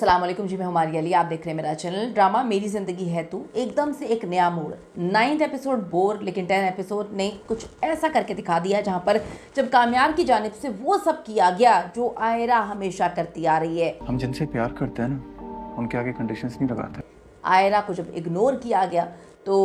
अस्सलाम वालेकुम जी, मैं हमारी अली, आप देख रहे हैं मेरा चैनल। ड्रामा मेरी ज़िंदगी है तू एकदम से एक नया मोड़। 9th एपिसोड बोर, लेकिन 10th एपिसोड ने कुछ ऐसा करके दिखा दिया जहां पर जब कामयार की जानिब से वो सब किया गया जो आयरा हमेशा करती आ रही है। हम जिनसे प्यार करते हैं ना, उनके आगे कंडीशंस नहीं लगाते। आयरा को जब इग्नोर किया गया तो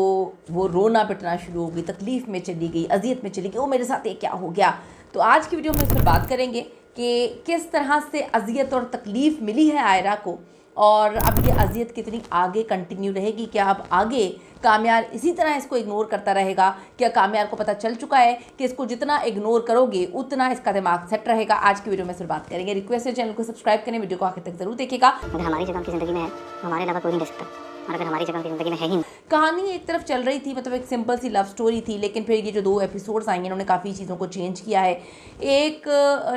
वो रोना पिटना शुरू हो गई, तकलीफ़ में चली गई, अजियत में चली गई, ओ मेरे साथ ये क्या हो गया। तो आज की वीडियो में इस पर बात करेंगे कि किस तरह से अजियत और तकलीफ़ मिली है आयरा को, और अब ये अजियत कितनी आगे कंटिन्यू रहेगी। क्या अब आगे कामयार इसी तरह इसको इग्नोर करता रहेगा? क्या कामयार को पता चल चुका है कि इसको जितना इग्नोर करोगे उतना इसका दिमाग सेट रहेगा? आज की वीडियो में इस पर बात करेंगे। रिक्वेस्ट है चैनल को सब्सक्राइब करें, वीडियो को आखिर तक जरूर देखिएगा। अगर हमारी जगह की ज़िंदगी में है तो हमारे अलावा कोई नहीं रह सकता, और अगर हमारी जगह की ज़िंदगी में है ही नहीं। कहानी एक तरफ चल रही थी, मतलब एक सिंपल सी लव स्टोरी थी, लेकिन फिर ये जो 2 एपिसोड्स आई हैं इन्होंने काफ़ी चीज़ों को चेंज किया है। एक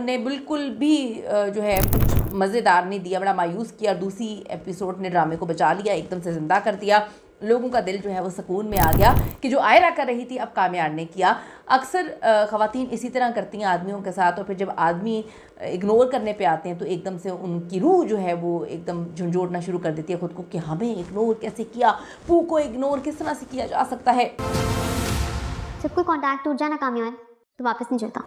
ने बिल्कुल भी जो है कुछ मज़ेदार नहीं दिया, बड़ा मायूस किया, और दूसरी एपिसोड ने ड्रामे को बचा लिया, एकदम से ज़िंदा कर दिया। लोगों का दिल जो है वो सुकून में आ गया कि जो आयरा कर रही थी अब कामयार ने किया। अक्सर ख़वातीन इसी तरह करती हैं आदमियों के साथ, और फिर जब आदमी इग्नोर करने पे आते हैं तो एकदम से उनकी रूह जो है वो एकदम झंझोड़ना शुरू कर देती है ख़ुद को कि हमें इग्नोर कैसे किया, पू को इग्नोर किस तरह से किया जा सकता है। जब कोई कांटेक्ट टूट जाए ना कामयाब तो वापस नहीं जुड़ता।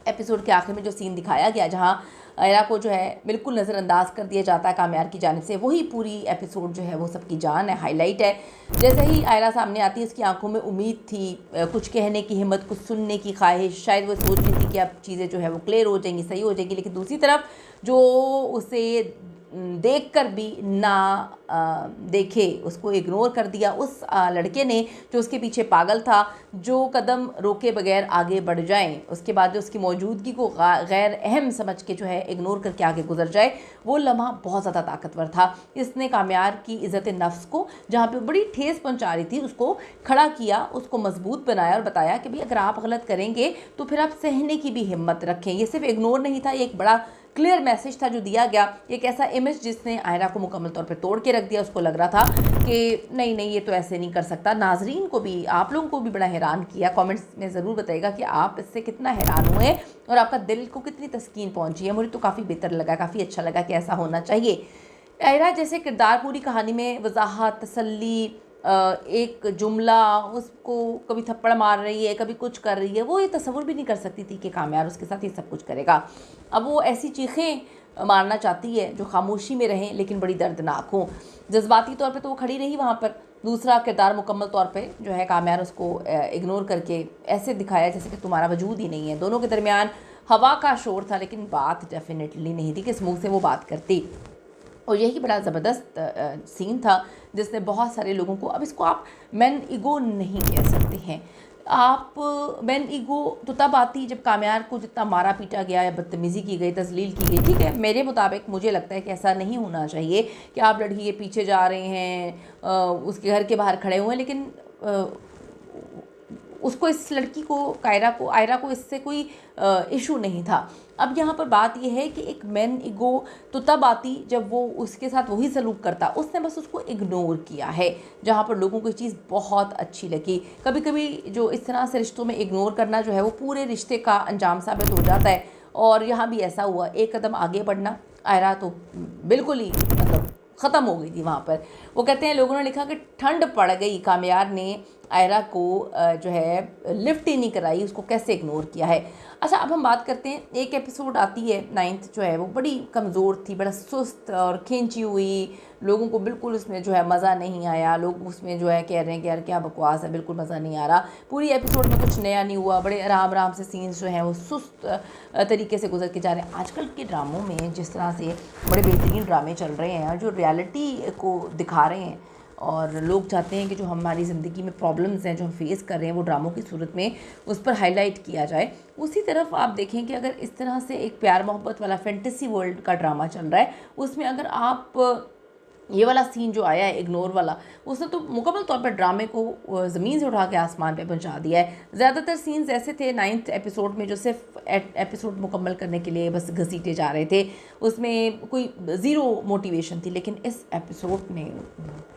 एपिसोड के आखिर में जो सीन दिखाया गया जहाँ आयरा को जो है बिल्कुल नज़रअंदाज कर दिया जाता है कामयार की जानिब से, वही पूरी एपिसोड जो है वो सबकी जान है, हाईलाइट है। जैसे ही आयरा सामने आती है उसकी आंखों में उम्मीद थी, कुछ कहने की हिम्मत, कुछ सुनने की ख्वाहिश, शायद वो सोच रही थी कि अब चीज़ें जो है वो क्लियर हो जाएंगी, सही हो जाएगी। लेकिन दूसरी तरफ जो उसे देख कर भी ना देखे, उसको इग्नोर कर दिया उस लड़के ने जो उसके पीछे पागल था, जो कदम रोके बगैर आगे बढ़ जाए, उसके बाद जो उसकी मौजूदगी को गैर अहम समझ के जो है इग्नोर करके आगे गुजर जाए, वो लम्हा बहुत ज़्यादा ताकतवर था। इसने कामयार की इज़्ज़त नफ्स को जहाँ पे बड़ी ठेस पहुँचा रही थी उसको खड़ा किया, उसको मजबूत बनाया और बताया कि भाई अगर आप गलत करेंगे तो फिर आप सहने की भी हिम्मत रखें। ये सिर्फ इग्नोर नहीं था, ये एक बड़ा क्लियर मैसेज था जो दिया गया, एक ऐसा इमेज जिसने आयरा को मुकम्मल तौर पे तोड़ के रख दिया। उसको लग रहा था कि नहीं नहीं ये तो ऐसे नहीं कर सकता। नाजरीन को भी, आप लोगों को भी बड़ा हैरान किया। कमेंट्स में ज़रूर बताइएगा कि आप इससे कितना हैरान हुए और आपका दिल को कितनी तस्कीन पहुंची है। मुझे तो काफ़ी बेहतर लगा, काफ़ी अच्छा लगा कि ऐसा होना चाहिए। आयरा जैसे किरदार पूरी कहानी में वजाहत, तसल्ली, एक जुमला, उसको कभी थप्पड़ मार रही है, कभी कुछ कर रही है, वो ये तसव्वुर भी नहीं कर सकती थी कि कामयार उसके साथ ये सब कुछ करेगा। अब वो ऐसी चीखें मारना चाहती है जो खामोशी में रहें लेकिन बड़ी दर्दनाक हों। जज्बाती तौर पे तो वो खड़ी रही वहाँ पर। दूसरा किरदार मुकम्मल तौर पे जो है कामयार उसको इग्नोर करके ऐसे दिखाया जैसे कि तुम्हारा वजूद ही नहीं है। दोनों के दरमियान हवा का शोर था, लेकिन बात डेफिनेटली नहीं थी, किस मुँह से वो बात करती। और यही बड़ा ज़बरदस्त सीन था जिसने बहुत सारे लोगों को, अब इसको आप मैन ईगो नहीं कह सकते हैं, आप मैन ईगो तो तब आती जब कामयार को जितना मारा पीटा गया या बदतमीज़ी की गई, तजलील की गई। ठीक है, मेरे मुताबिक मुझे लगता है कि ऐसा नहीं होना चाहिए कि आप लड़की के पीछे जा रहे हैं, उसके घर के बाहर खड़े हुए हैं, लेकिन उसको, इस लड़की को, आयरा को इससे कोई इशू नहीं था। अब यहाँ पर बात यह है कि एक मैन ईगो तो तब आती जब वो उसके साथ वही सलूक करता, उसने बस उसको इग्नोर किया है। जहाँ पर लोगों को ये चीज़ बहुत अच्छी लगी। कभी कभी जो इस तरह से रिश्तों में इग्नोर करना जो है वो पूरे रिश्ते का अंजाम साबित हो जाता है, और यहाँ भी ऐसा हुआ। एक कदम आगे बढ़ना, आयरा तो बिल्कुल ही मतलब ख़त्म हो गई थी वहाँ पर। वो कहते हैं, लोगों ने लिखा कि ठंड पड़ गई, कामयार ने आयरा को जो है लिफ्ट ही नहीं कराई, उसको कैसे इग्नोर किया है। अच्छा, अब हम बात करते हैं, एक एपिसोड आती है 9th जो है वो बड़ी कमज़ोर थी, बड़ा सुस्त और खींची हुई, लोगों को बिल्कुल उसमें जो है मज़ा नहीं आया। लोग उसमें जो है कह रहे हैं कि यार क्या बकवास है, बिल्कुल मज़ा नहीं आ रहा। पूरी एपिसोड में कुछ नया नहीं हुआ, बड़े आराम आराम से सीन्स जो हैं वो सुस्त तरीके से गुजर के जा रहे हैं। आजकल के ड्रामों में जिस तरह से बड़े बेहतरीन ड्रामे चल रहे हैं और जो रियलिटी को दिखा रहे हैं, और लोग चाहते हैं कि जो हमारी ज़िंदगी में प्रॉब्लम्स हैं जो हम फेस कर रहे हैं वो ड्रामों की सूरत में उस पर हाईलाइट किया जाए। उसी तरफ आप देखें कि अगर इस तरह से एक प्यार मोहब्बत वाला फैंटेसी वर्ल्ड का ड्रामा चल रहा है, उसमें अगर आप ये वाला सीन जो आया है इग्नोर वाला, उसने तो मुकम्मल तौर पर ड्रामे को ज़मीन से उठा के आसमान पे पहुंचा दिया है। ज़्यादातर सीन्स ऐसे थे 9th एपिसोड में जो सिर्फ एपिसोड मुकम्मल करने के लिए बस घसीटे जा रहे थे, उसमें कोई ज़ीरो मोटिवेशन थी। लेकिन इस एपिसोड ने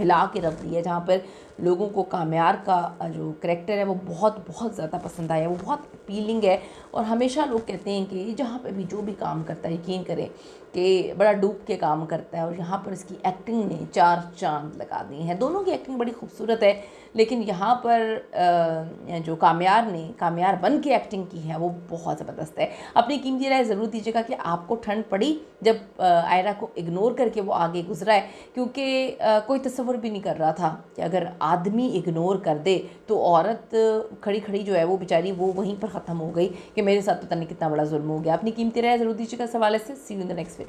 हिला के रख दिया, जहाँ पर लोगों को कामयार का जो करैक्टर है वो बहुत बहुत ज़्यादा पसंद आया, वो बहुत अपीलिंग है। और हमेशा लोग कहते हैं कि जहाँ पे भी जो भी काम करता है, यकीन करें कि बड़ा डूब के काम करता है, और यहाँ पर इसकी एक्टिंग ने 4 चांद लगा दिए हैं। दोनों की एक्टिंग बड़ी खूबसूरत है, लेकिन यहाँ पर जो काम्यार बन के एक्टिंग की है वो बहुत ज़बरदस्त है। अपनी कीमती राय ज़रूर दीजिएगा कि आपको ठंड पड़ी जब आयरा को इग्नोर करके वो आगे गुजरा है, क्योंकि कोई तसव्वुर भी नहीं कर रहा था कि अगर आदमी इग्नोर कर दे तो औरत खड़ी खड़ी जो है वो बेचारी वो वहीं पर ख़त्म हो गई कि मेरे साथ पता नहीं कितना बड़ा जुल्म हो गया। अपनी कीमती राय ज़रूर दीजिएगा इस हवाले से। See you in the next video.